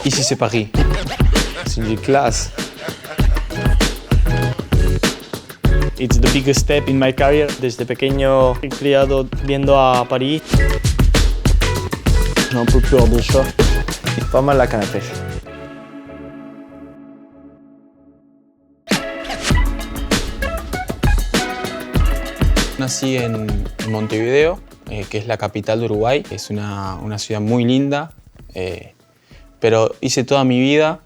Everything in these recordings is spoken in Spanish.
Ici c'est Paris. C'est une classe. It's the biggest step in my career. Desde pequeño he criado viendo a París. J'ai un peu peur des chats. Pas mal la canne à pêche. Nací en Montevideo, que es la capital de Uruguay. Es una ciudad muy linda, pero hice toda mi vida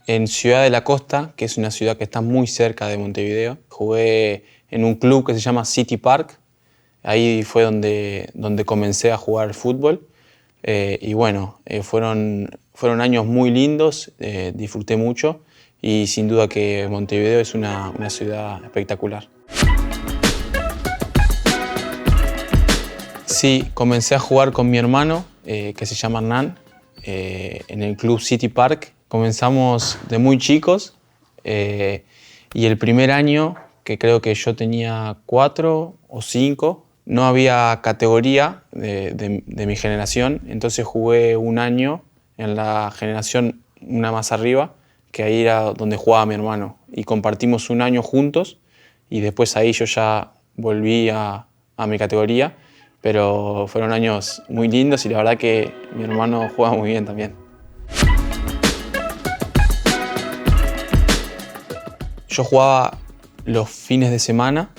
en Ciudad de la Costa, que es una ciudad que está muy cerca de Montevideo. Jugué en un club que se llama City Park. Ahí fue donde comencé a jugar al fútbol. Y bueno, fueron años muy lindos, disfruté mucho y sin duda que Montevideo es una ciudad espectacular. Sí, comencé a jugar con mi hermano, que se llama Hernán, en el club City Park. Comenzamos de muy chicos y el primer año, que creo que yo tenía 4 o 5, no había categoría de mi generación, entonces jugué un año en la generación una más arriba, que ahí era donde jugaba mi hermano. Y compartimos un año juntos y después ahí yo ya volví a mi categoría, pero fueron años muy lindos y la verdad que mi hermano juega muy bien también. Yo jugaba los fines de semana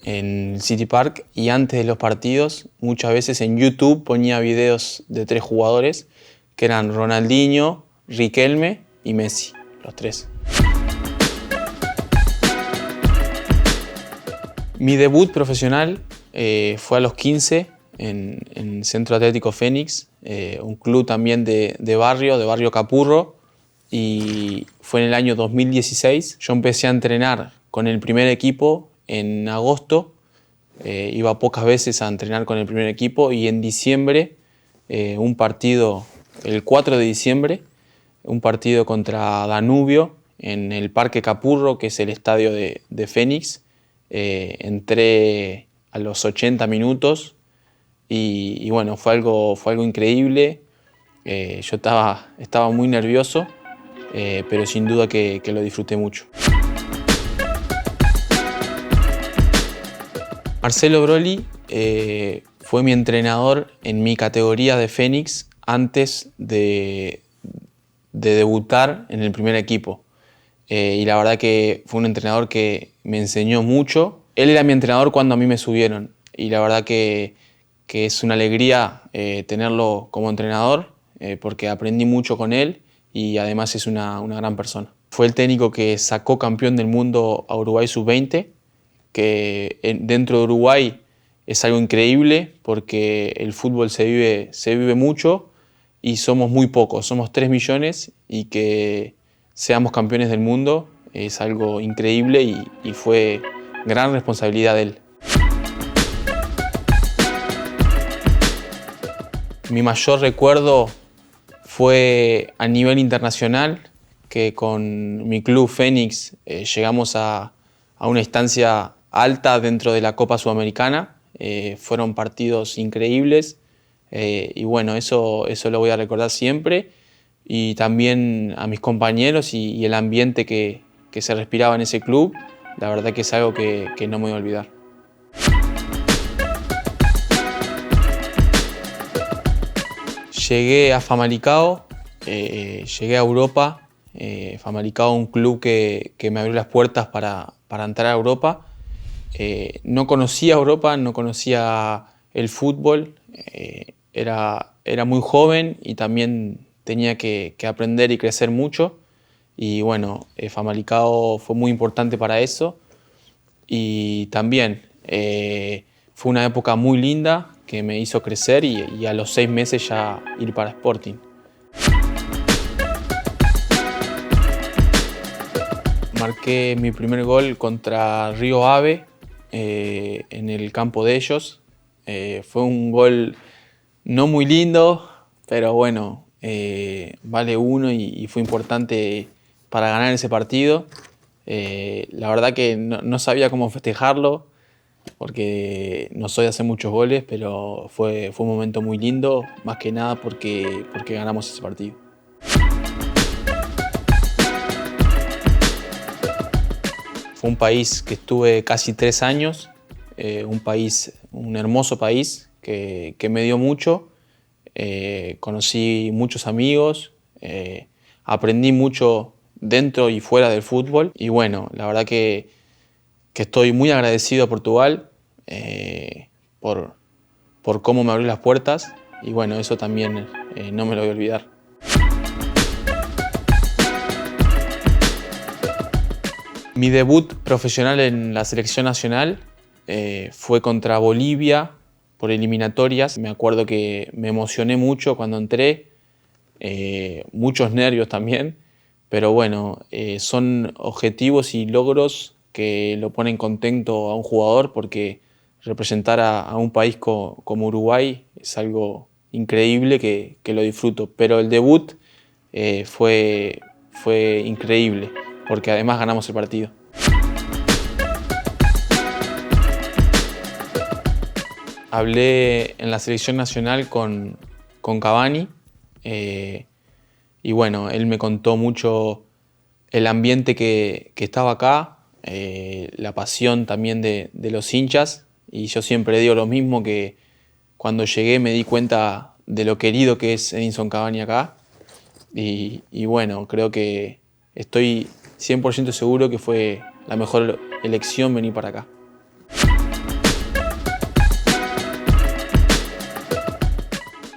en City Park y antes de los partidos muchas veces en YouTube ponía videos de 3 jugadores que eran Ronaldinho, Riquelme y Messi, los 3. Mi debut profesional fue a los 15 en Centro Atlético Fénix, un club también de barrio Capurro, y fue en el año 2016. Yo empecé a entrenar con el primer equipo en agosto, iba pocas veces a entrenar con el primer equipo y en diciembre, un partido, el 4 de diciembre, un partido contra Danubio en el Parque Capurro, que es el estadio de Fénix. Entré a los 80 minutos y bueno, fue algo increíble. Yo estaba muy nervioso, pero sin duda que lo disfruté mucho. Marcelo Broly fue mi entrenador en mi categoría de Fénix antes de debutar en el primer equipo. Y la verdad que fue un entrenador que me enseñó mucho. Él era mi entrenador cuando a mí me subieron y la verdad que es una alegría tenerlo como entrenador porque aprendí mucho con él y además es una gran persona. Fue el técnico que sacó campeón del mundo a Uruguay Sub-20, que dentro de Uruguay es algo increíble porque el fútbol se vive mucho y somos muy pocos, somos 3 millones y que seamos campeones del mundo es algo increíble y fue gran responsabilidad de él. Mi mayor recuerdo fue a nivel internacional, que con mi club Fénix llegamos a una instancia alta dentro de la Copa Sudamericana. Fueron partidos increíbles y bueno, eso lo voy a recordar siempre. Y también a mis compañeros y el ambiente que se respiraba en ese club, la verdad que es algo que no me voy a olvidar. Llegué a Famalicão, llegué a Europa. Famalicão, un club que me abrió las puertas para entrar a Europa. No conocía Europa, no conocía el fútbol, era muy joven y también tenía que aprender y crecer mucho. Y bueno, Famalicão fue muy importante para eso. Y también fue una época muy linda que me hizo crecer y a los 6 meses ya ir para Sporting. Marqué mi primer gol contra Río Ave en el campo de ellos. Fue un gol no muy lindo, pero bueno, vale uno y fue importante para ganar ese partido. La verdad que no sabía cómo festejarlo porque no soy de hacer muchos goles, pero fue un momento muy lindo, más que nada porque ganamos ese partido. Fue un país que estuve casi 3 años, un hermoso país que me dio mucho. Conocí muchos amigos, aprendí mucho dentro y fuera del fútbol. Y bueno, la verdad que estoy muy agradecido a Portugal por cómo me abrió las puertas. Y bueno, eso también no me lo voy a olvidar. Mi debut profesional en la selección nacional fue contra Bolivia por eliminatorias. Me acuerdo que me emocioné mucho cuando entré, muchos nervios también, pero bueno, son objetivos y logros que lo ponen contento a un jugador, porque representar a un país como Uruguay es algo increíble que lo disfruto. Pero el debut fue increíble, porque además ganamos el partido. Hablé en la selección nacional con Cavani y bueno, él me contó mucho el ambiente que estaba acá, la pasión también de los hinchas, y yo siempre digo lo mismo, que cuando llegué me di cuenta de lo querido que es Edinson Cavani acá y bueno, creo que estoy 100% seguro que fue la mejor elección venir para acá.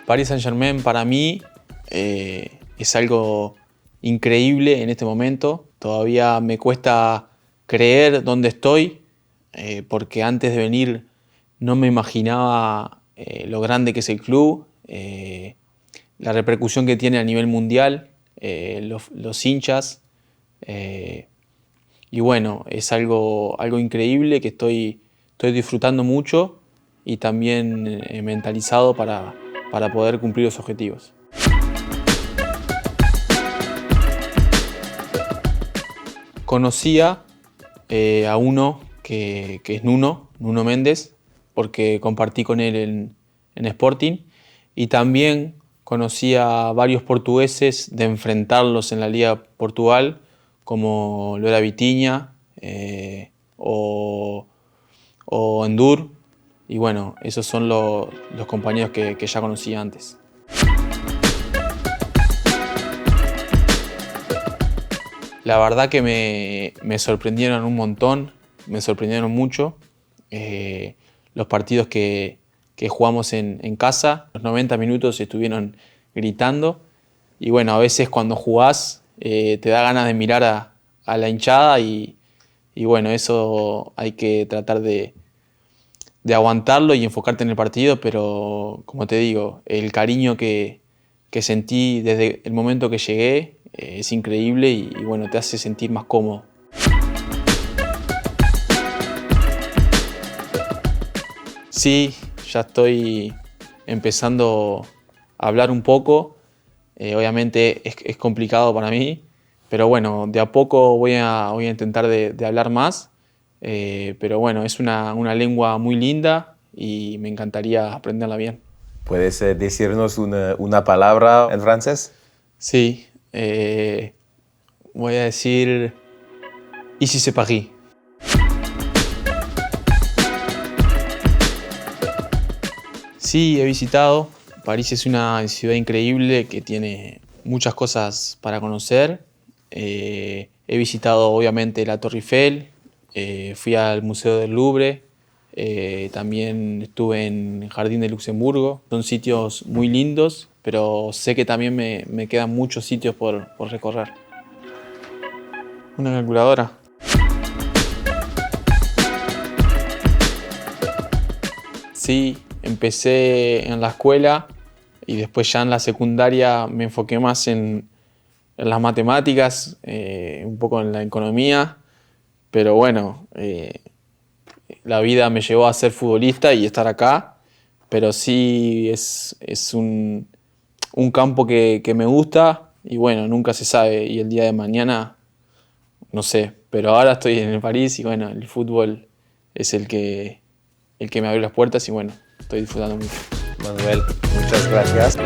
Paris Saint-Germain para mí es algo increíble en este momento. Todavía me cuesta creer dónde estoy, porque antes de venir no me imaginaba lo grande que es el club, la repercusión que tiene a nivel mundial, los hinchas. Y bueno, es algo increíble que estoy disfrutando mucho y también mentalizado para poder cumplir los objetivos. Conocía a uno que es Nuno Méndez, porque compartí con él en Sporting, y también conocí a varios portugueses de enfrentarlos en la Liga Portugal, como lo era Vitinha o Endur. Y bueno, esos son los compañeros que ya conocía antes. La verdad que me sorprendieron un montón, me sorprendieron mucho. Los partidos que jugamos en casa, los 90 minutos estuvieron gritando. Y bueno, a veces cuando jugás te da ganas de mirar a la hinchada y bueno, eso hay que tratar de aguantarlo y enfocarte en el partido, pero como te digo, el cariño que sentí desde el momento que llegué es increíble y bueno, te hace sentir más cómodo. Sí, ya estoy empezando a hablar un poco, obviamente es complicado para mí, pero bueno, de a poco voy a intentar de hablar más. Pero bueno, es una lengua muy linda y me encantaría aprenderla bien. ¿Puedes decirnos una palabra en francés? Sí, voy a decir Ici c'est Paris. Sí, he visitado. París es una ciudad increíble que tiene muchas cosas para conocer. He visitado obviamente la Torre Eiffel. Fui al Museo del Louvre, también estuve en el Jardín de Luxemburgo. Son sitios muy lindos, pero sé que también me quedan muchos sitios por recorrer. Una calculadora. Sí, empecé en la escuela y después ya en la secundaria me enfoqué más en las matemáticas, un poco en la economía. Pero bueno, la vida me llevó a ser futbolista y estar acá, pero sí es un campo que me gusta y bueno, nunca se sabe, y el día de mañana no sé, pero ahora estoy en París y bueno, el fútbol es el que me abrió las puertas y bueno, estoy disfrutando mucho. Manuel, muchas gracias.